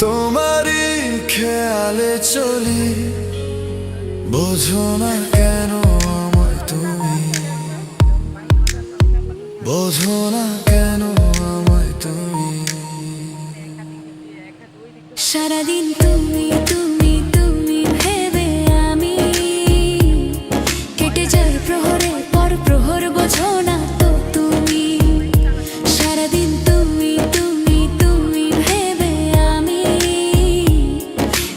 তোমারই খেয়ালে চলি, বোঝো না কেন আমায় তুমি, বোঝো না কেন আমায় তুমি। সারাদিন তুমি তুমি তুমি ভেবে আমি কেটে যায় প্রহরের পর প্রহর, বোঝো না তো তুমি। সারাদিন তুমি তুমি তুমি ভেবে আমি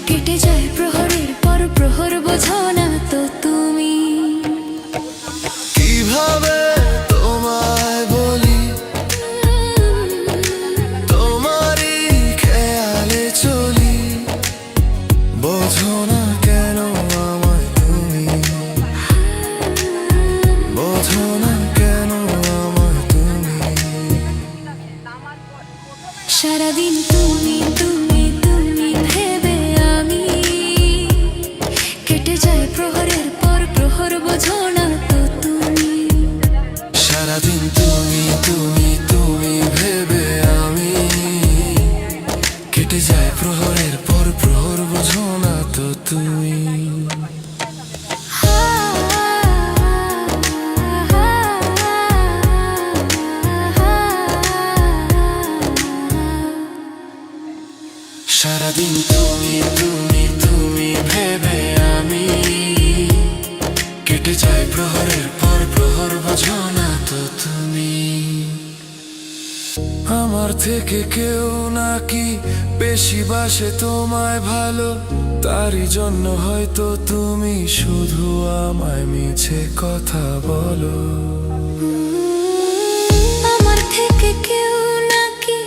কেটে যায় প্রহরের পর প্রহর, বোঝো না তো তুমি। কিভাবে তোমায় বলি, তোমারই খেয়ালে চলি, বোঝো না কেন আমায় তুমি, বোঝো না কেন আমায় তুমি। সারাদিন তুমি তুমি তুমি ভেবে আমি কেটে যায় প্রহরের পর প্রহর, বোঝো না তো তুমি। সারাদিন তুমি তুমি তুমি ভেবে আমি কেটে যায় প্রহরের পর প্রহর, বোঝো না তো তুমি। সারাদিন তুমি তুমি তুমি ভেবে আমি কেটে যায় প্রহরের পর প্রহর, বোঝো না তো তুমি। আমার থেকে কেউ নাকি বেশি বাসে তোমায় ভালো, তারই জন্য হয়তো তুমি শুধু আমায় মিছে কথা বলো। আমার থেকে কেউ নাকি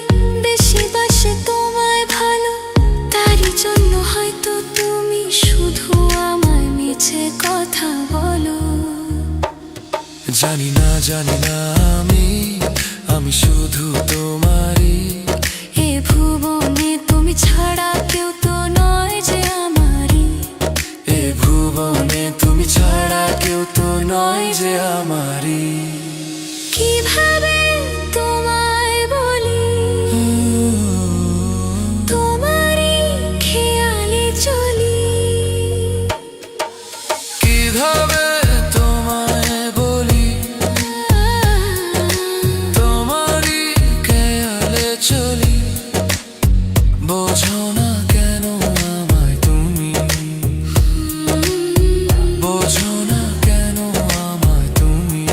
বেশি বাসে তোমায় ভালো, তারই জন্য হয়তো তুমি শুধু আমায় মিছে কথা বলো। জানি না আমি আমি শুধু তোমারই, এ ভুবনে তুমি ছাড়া কেউ তো নয় যে আমারই, এ ভুবনে তুমি ছাড়া কেউ তো নয় যে আমারই। কিভাবে তোমায় বলি, তোমারই খেয়ালে চলি। কিভাবে তোমায় বলি, তোমারই খেয়ালে চলি, বোঝো না কেন আমায় তুমি, বোঝো না কেন আমায় তুমি।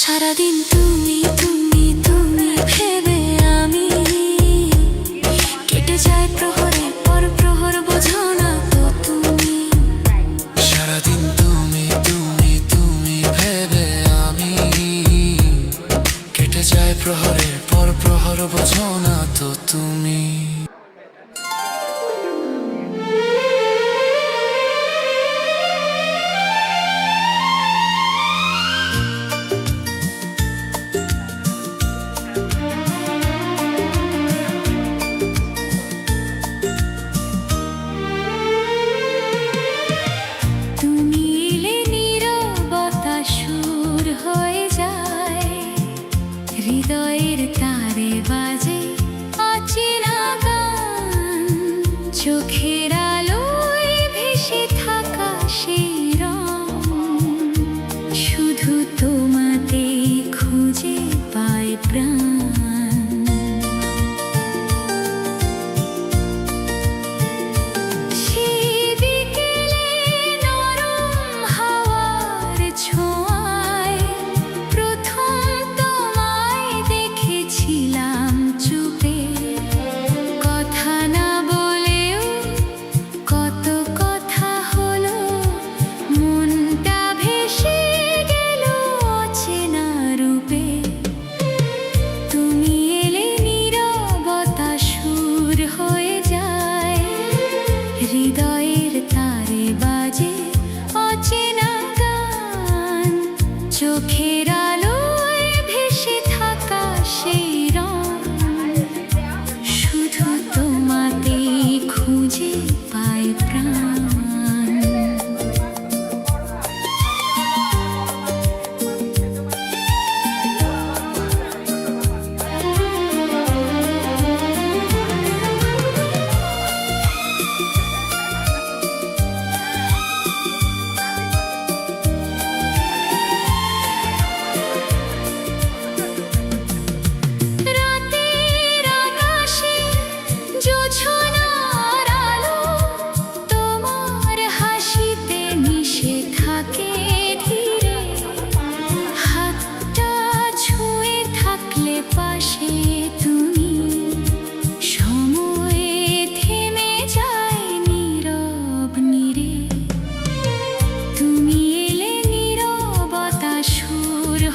সারাদিন তুমি তুমি তুমি ভেবে আমি কেটে যায় প্রহরের পর প্রহর, বোঝো না তো তুমি। সারাদিন তুমি তুমি তুমি ভেবে আমি কেটে যায় প্রহরের পর প্রহর, বোঝো না তো তুমি। তুমি এলে নীরবতা সুর হয়ে যায়, হৃদয়ের তারে বাজে অচেনা গান, চোখের আলোয় ভেসে থাকা সেই রং, শুধু তোমাতেই খুঁজে পায় প্রাণ। ছোঁয়ায় প্রথম তোমায় দেখেছিলাম চুপে, কথা না বলেও কত কথা হলো, মনটা ভেসে গেল অচেনা রূপে। তুমি এলে নীরবতা সুর হয়ে যায়, হৃদয়ের তারে বাজে অচেনা গান, চোখের আলোয় ভেসে থাকা সেই রং, শুধু তোমাতেই খুঁজে পায় প্রাণ।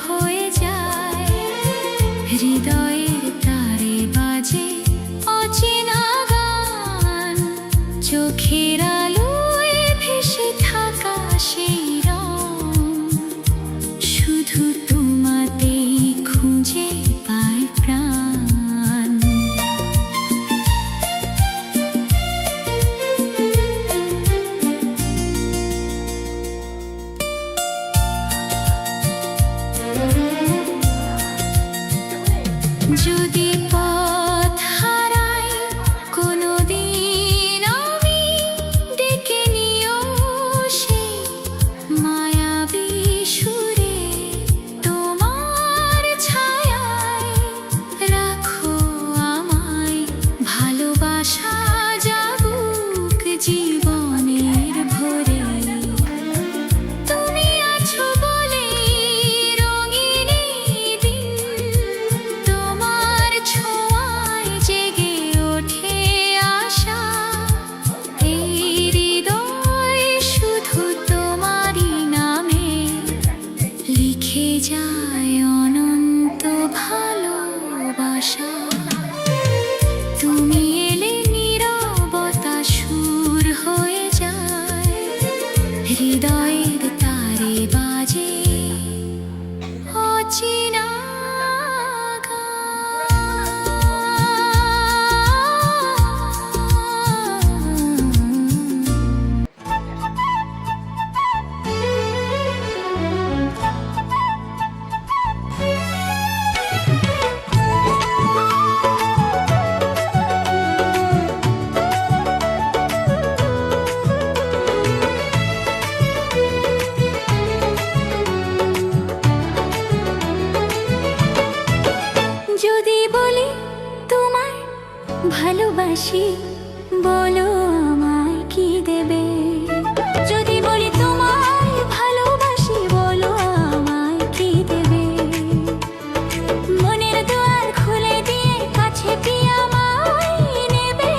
হয়ে যায়, হৃদয়ের তারে বাজে অচেনা গান, চোখের আলোয় ভেসে থাকা সেই রং, শুধু তোমাতেই খুঁজে পায় প্রাণ। যদি পথ হারাই কোনোদিন আমি, ডেকে নিও সেই মায়াবী সুরে, তোমার ছায়ায় রাখো আমায়, ভালোবাসা যাবুক জীবনের ভরে। তুমি আছো বলেই রঙিন এই দিন, তোমার ছোঁয়ায় জেগে ওঠে আশা, এই হৃদয় শুধু তোমারই নামে লিখে যায় অনন্ত ভালোবাসা। তুমি এলে নীরবতা সুর হয়ে যায়, হৃদয়ের তারে বাজে অচেনা গান। যদি বলি তোমায় ভালোবাসি, বলো আমায় কি দেবে? যদি বলি তোমায় ভালোবাসি, বলো আমায় কি দেবে? মনের দুয়ার খুলে দিয়ে কাছে কি আমায় নেবে?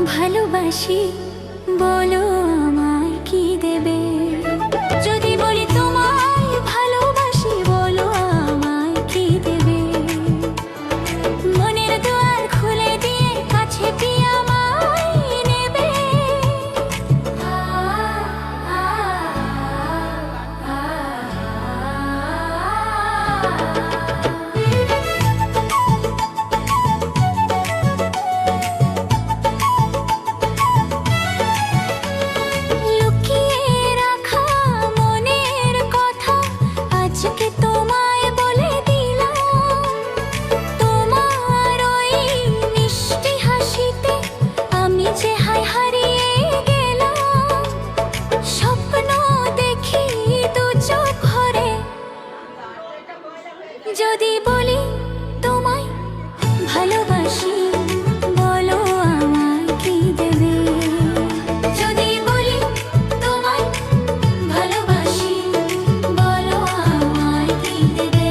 ভালোবাসি বলো আমায় কি দেবে যদি বলি তোমায় ভালোবাসি বলো আমায় কি দেবে মনের দুয়ার খুলে দিয়ে কাছে কি আমায় নেবে লুকিয়ে রাখা মনের কথা আজকে তোমায় বলে দিলাম তোমার ওই মিষ্টি হাসিতে আমি যে হায় হারিয়ে গেলাম স্বপ্ন দেখি দু চোখ ভরে যদি বলি তোমায় ভালোবাসি বলো আমায় কি দেবে যদি বলি তোমায় ভালোবাসি বলো আমায় কি দেবে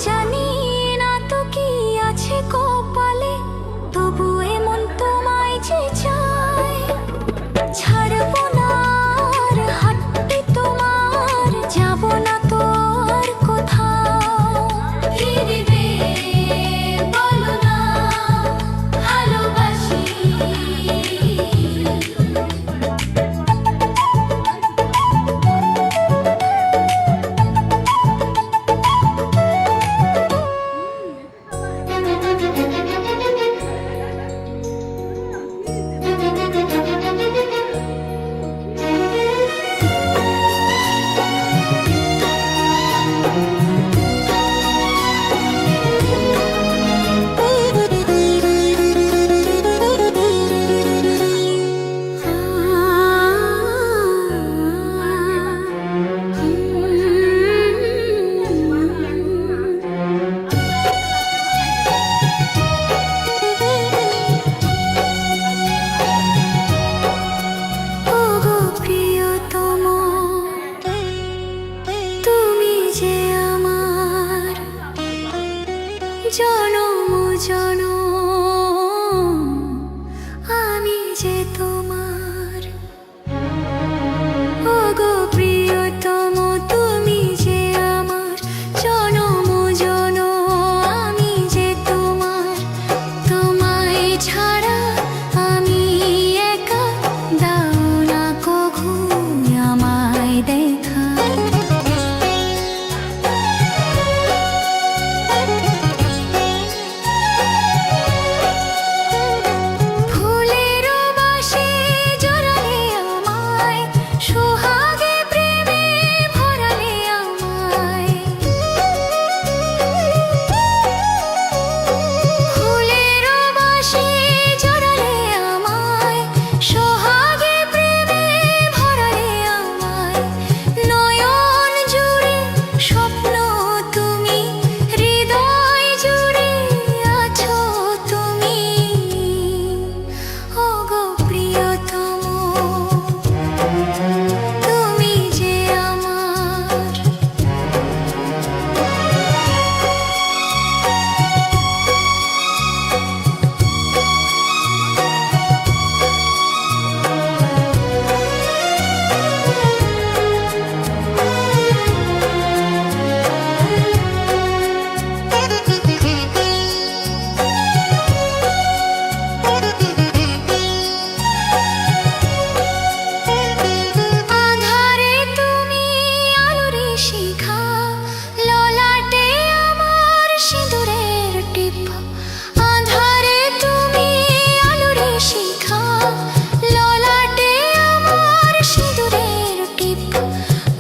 জানি না তো কি আছে কপালে তবু এমন তোমায় যে চাই ছাড়বো না আর হাঁটতে তোমার যাব না তো আর কোথাও কি দিবে বলো না ভালোবাসি ওগো প্রিয়তম তুমি যে আমার জনম জনম আমি যে তোমার ওগো প্রিয়তম তুমি যে আমার জনম জনম আমি যে তোমার তোমায় ছাড়া আমি একা দাও না কখু আমায় দেখা ফুলের বাসে জড়ালে আমায় সোহাগে প্রেমে ভরালে আমায় ফুলের বাসে জড়ালে আমায় সোহাগে প্রেমে ভরালে আমায় নয়ন জুড়ে স্বপ্ন তুমি হৃদয় জুড়ে আছো তুমি ওগো প্রিয়তম তুমি যে আমার আধারে তুমি আলোরে শিখা ললাটে আমার সিঁদুরের টিপ আধারে তুমি আলোরে শিখা ললাটে আমার সিঁদুরের টিপ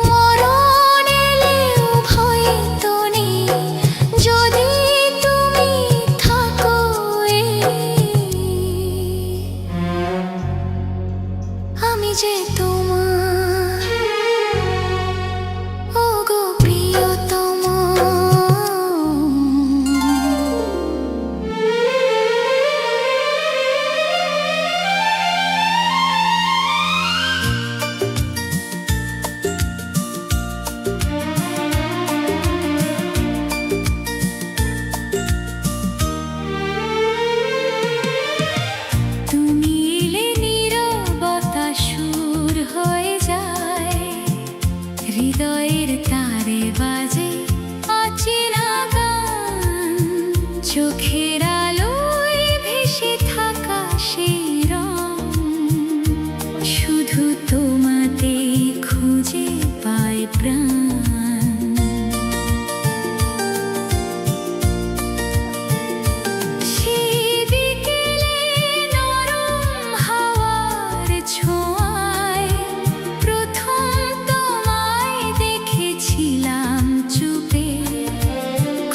মরণ এলেও ভয় তো নেই যদি তুমি থাকো আমি যে তোমার হৃদয়ের তারে বাজে অচেনা গান, চোখের আলোয় ভেসে থাকা সেই রং, শুধু তোমাতে খুঁজে পায় প্রাণ। সেই বিকেলে নরম হাওয়ার ছোঁয়ায় প্রথম তোমায় দেখেছিলাম চুপে,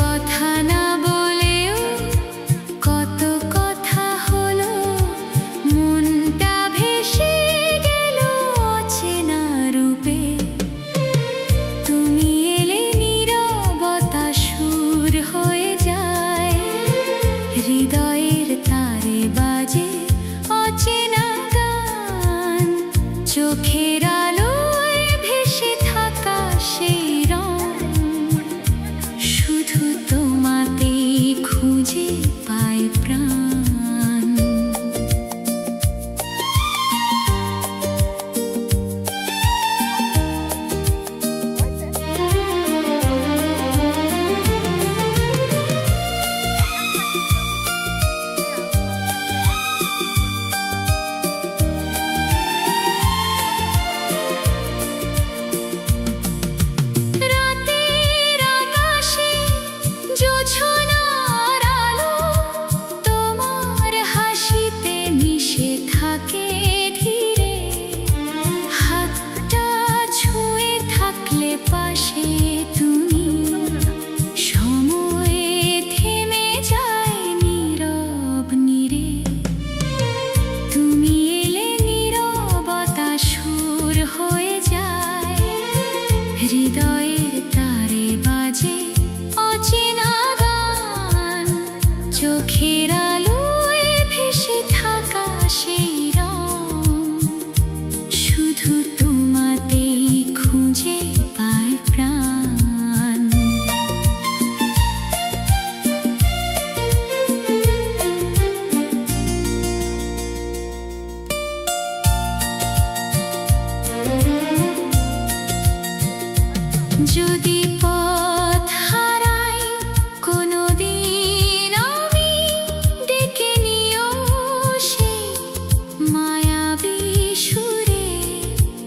কথা না বলেও কত কথা হলো, মনটা ভেসে গেল অচেনা রূপে। তুমি এলে নীরবতা সুর হয়ে যায়, হৃদয়ের তারে বাজে অচেনা গান, চোখের আলোয় ভেসে থাকা সেই রং, শুধু তোমাতেই খুঁজে পায় প্রাণ। রাতের আকাশে জোছনার আলো তোমার হাসিতে মিশে থাকে ধীরে, হাতটা ছুঁয়ে থাকলে পাশে তুমি, সময় থেমে যায় নীরব নীরে। তুমি এলে নীরবতা সুর হয়ে যায়, হৃদয়ের তারে বাজে অচেনা গান, চোখের আলোয় ভেসে থাকা সেই রং, শুধু তোমাতেই খুঁজে পায় প্রাণ। যদি পথ হারাই কোনোদিন আমি, ডেকে নিও সেই মায়াবী সুরে,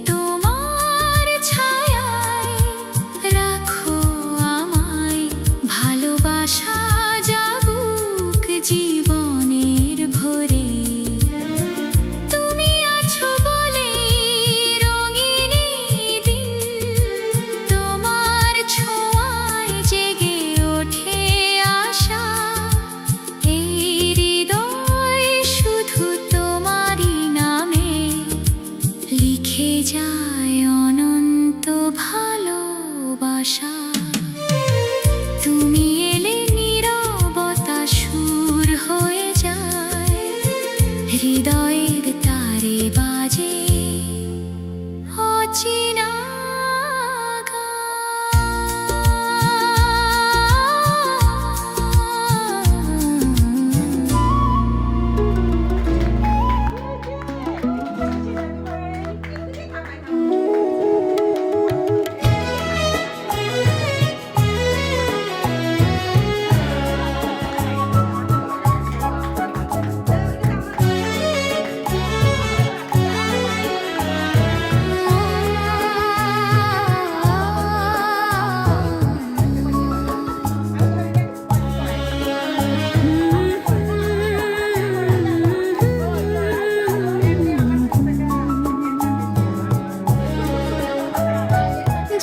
তোমার ছায়ায় রাখো আমায়, ভালোবাসা যাবুক জীবনের ভরে। তুমি আছো বলেই রঙিন এই দিন, তোমার ছোঁয়ায় জেগে ওঠে আশা, এই হৃদয় শুধু তোমারই নামে লিখে যায় অনন্ত ভালোবাসা। তুমি এলে নীরবতা সুর হয়ে যায়, হৃদয়ের তারে বাজে অচেনা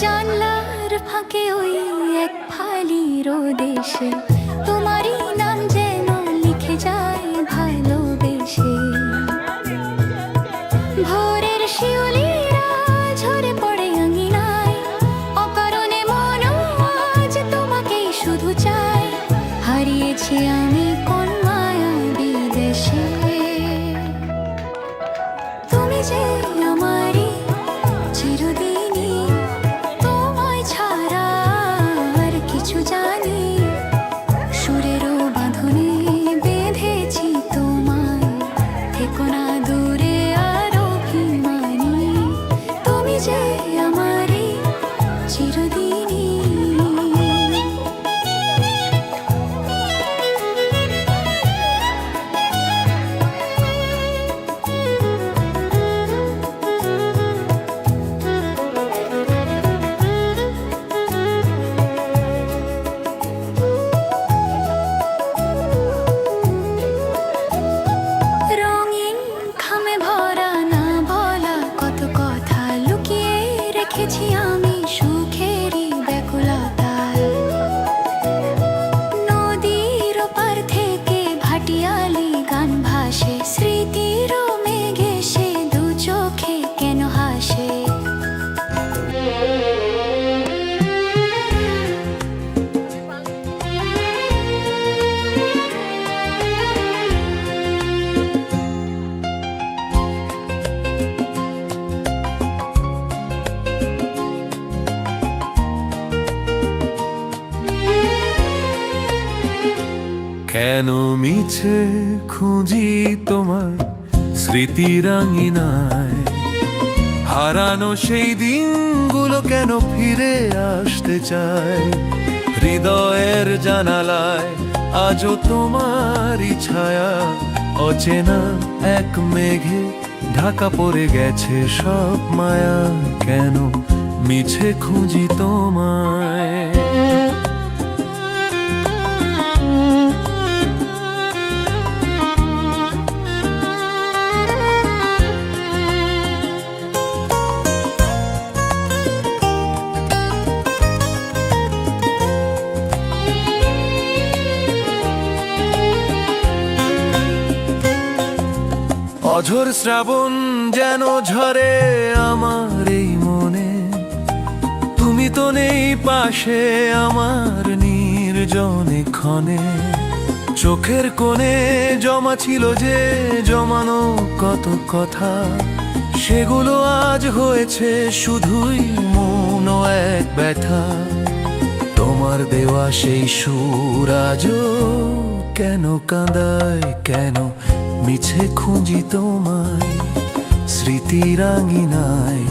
জানলার ফাঁকে ওই এক ফালি রোদেশে তোমারই নাম যেন লিখে যায় ভালোবেসে। ভোরের শিউলিরা ঝরে পড়ে আঙিনায়, অকারণে মনও আজ তোমাকেই শুধু চায়, হারিয়েছি আমি কোন মায়াবী দেশে। তুমি যে আমারই চিরদিনই, তোমায় ছাড়া আর কিছু জানি, সুরেরও বাঁধনে বেঁধেছি তোমায়, থেকো না দূরে আর অভিমানী। তুমি যে আমারই দেখেছি আমি সুখেরই ব্যাকুলতায়। নদীর পার থেকে ভাটিয়ালি গান ভাসে, স্মৃতির মেঘে সে দু চোখে কেন হাসে। কেন মিছে খুঁজি তোমার স্মৃতির আঙিনায়, হারানো সেই দিনগুলো কেন ফিরে আসতে চায়। হৃদয়ের জানালায় আজও তোমারই ছায়া, অচেনা এক মেঘে ঢাকা পড়ে গেছে সব মায়া। কেন মিছে খুঁজি তোমায়। অঝোর শ্রাবণ যেন ঝরে আমার এই মনে, তুমি তো নেই পাশে আমার নির্জনে ক্ষণে। চোখের কোণে জমা ছিল যে জমানো কত কথা, সেগুলো আজ হয়েছে শুধুই মন ও এক ব্যথা। তোমার দেওয়া সেই সুর আজও কেন কাঁদায়, কেন মিছে খুঁজি তোমায় স্মৃতির আঙিনায়।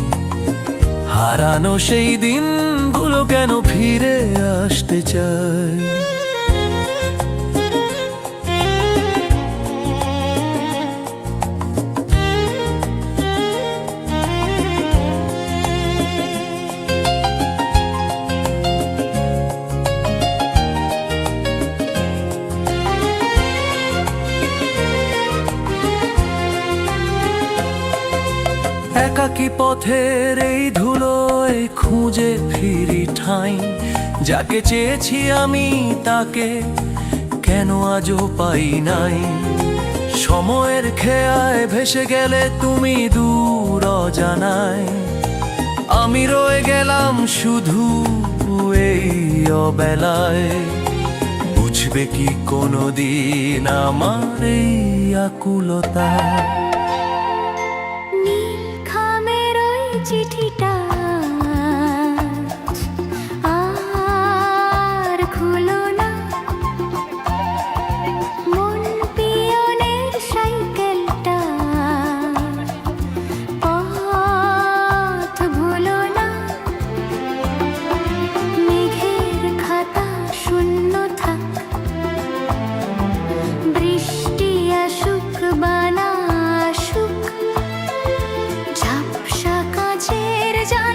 হারানো সেই দিনগুলো কেন ফিরে আসতে চায়। একাকী পথের এই ধুলোয় খুঁজে ফিরি ঠাঁই, যাকে চেয়েছি আমি তাকে কেন আজও পাই নাই। সময়ের খেয়ায় ভেসে গেলে তুমি দূর অজানায়, আমি রয়ে গেলাম শুধু এই অবেলায়। বুঝবে কি কোনোদিন আমার এই আকুলতা। চিঠিটা আর খুলো না, মন পিয়নের সাইকেলটা পথ ভুলো না। মেঘের খাতা শূন্য থাক, বৃষ্টি আসুক বানা আসুক, ঝাপসা কাচের জানালা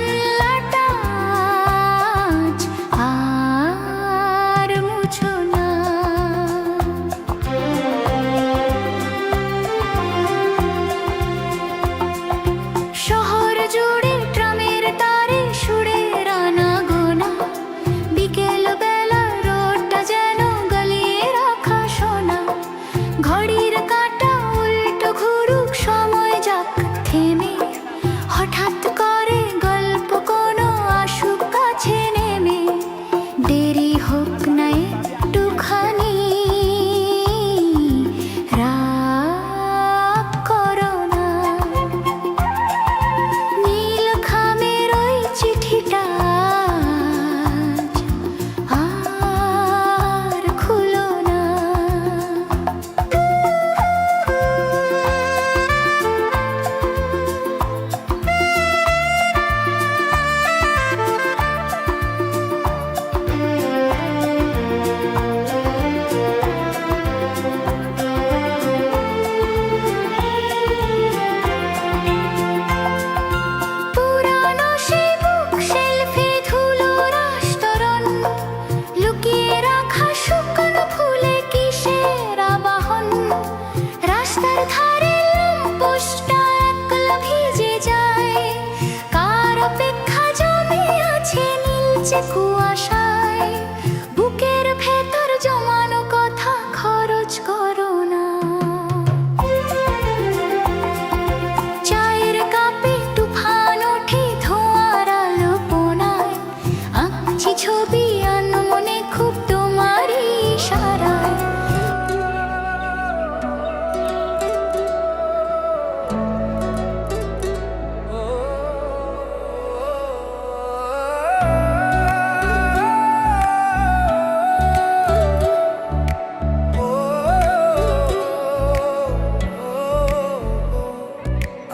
যে কুয়াশায় বুকের ভেতর জমানো কথা খরচ করো না। চায়ের কাপে তুফান ওঠে ধোঁয়ার আলোপনায়, আঁকছি ছবি আনমনে খুব তোমারই ইশারায়।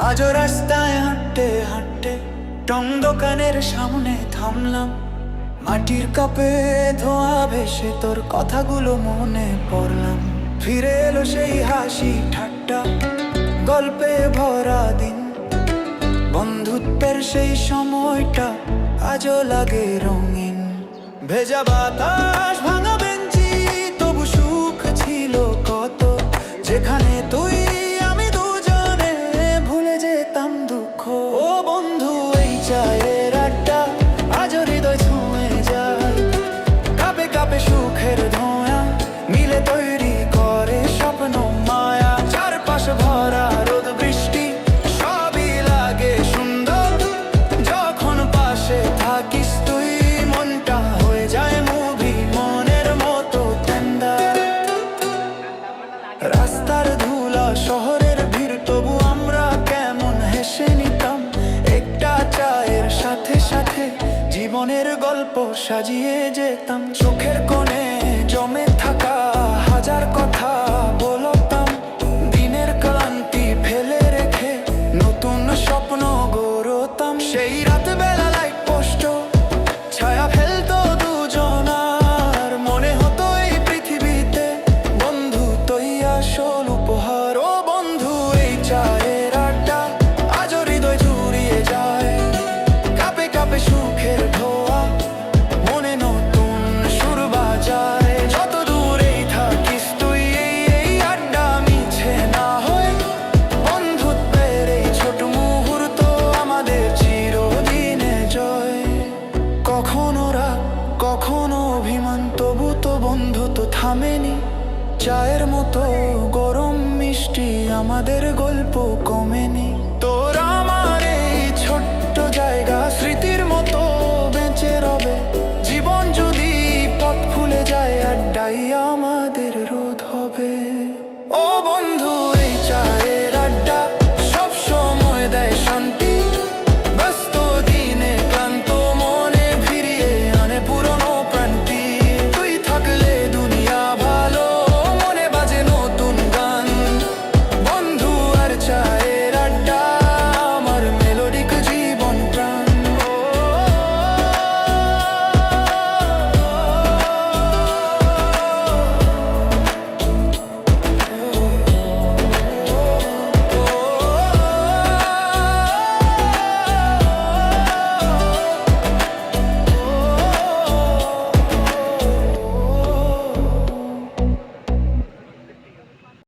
আজও রাস্তায় হাঁটতে হাঁটতে টং দোকানের সামনে থামলাম, মাটির কাপে ধোঁয়া ভেসে তোর কথাগুলো মনে পড়লাম। ফিরে এলো সেই হাসি ঠাট্টা, গল্পে ভরা দিন, বন্ধুত্বের সেই সময়টা আজও লাগে রঙিন। ভেজা বাতাস ভাঙা বেঞ্চি, তবু সুখ ছিল কত, যেখানে তুই আমি দুজনে ভুলে যেতাম দুঃখ। ও বন্ধু, এই চায়ের আড্ডা আজও হৃদয় ছুঁয়ে যায়, কাপে কাপে সুখের ধোঁয়া মিলে তৈরি করে স্বপ্ন মায়া। চারপাশে ভরা রোদ বৃষ্টি সবই লাগে সুন্দর, যখন পাশে থাকিস তুই মনটা হয়ে যায় মুভি মনের মতো টেন্ডার। রাস্তার ধুলা শহরের ভিড়, তবু আমরা কেমন হেসে নিতাম একটা চায়ের সাথে সাথে জীবনের গল্প সাজিয়ে যেতাম। চোখের কোণে জমে থাকা হাজার কথা বলতাম, দিনের ক্লান্তি ফেলে রেখে নতুন স্বপ্ন গড়তাম। সেই রাত বেলা লাইট পোস্ট ছায়া ফেলতো দুজনার, মনে হতো এই পৃথিবীতে বন্ধু তুই আসল উপহার। ও বন্ধু, এই চায়ের আড্ডা আজও হৃদয় জুড়িয়ে যায়, কাপে কাপে সুখের ধোয়া মনে নতুন সুর বাজায়। যত দূরেই থাকিস তুই এই আড্ডা মিছে না হয়, বন্ধুত্বের এই ছোট মুহূর্ত আমাদের চিরদিনে জয়। কখনো রাগ কখনো অভিমান, তবু তো বন্ধুত্ব থামেনি। চায়ের মতো গরম মিষ্টি আমাদের গল্প কমেনি।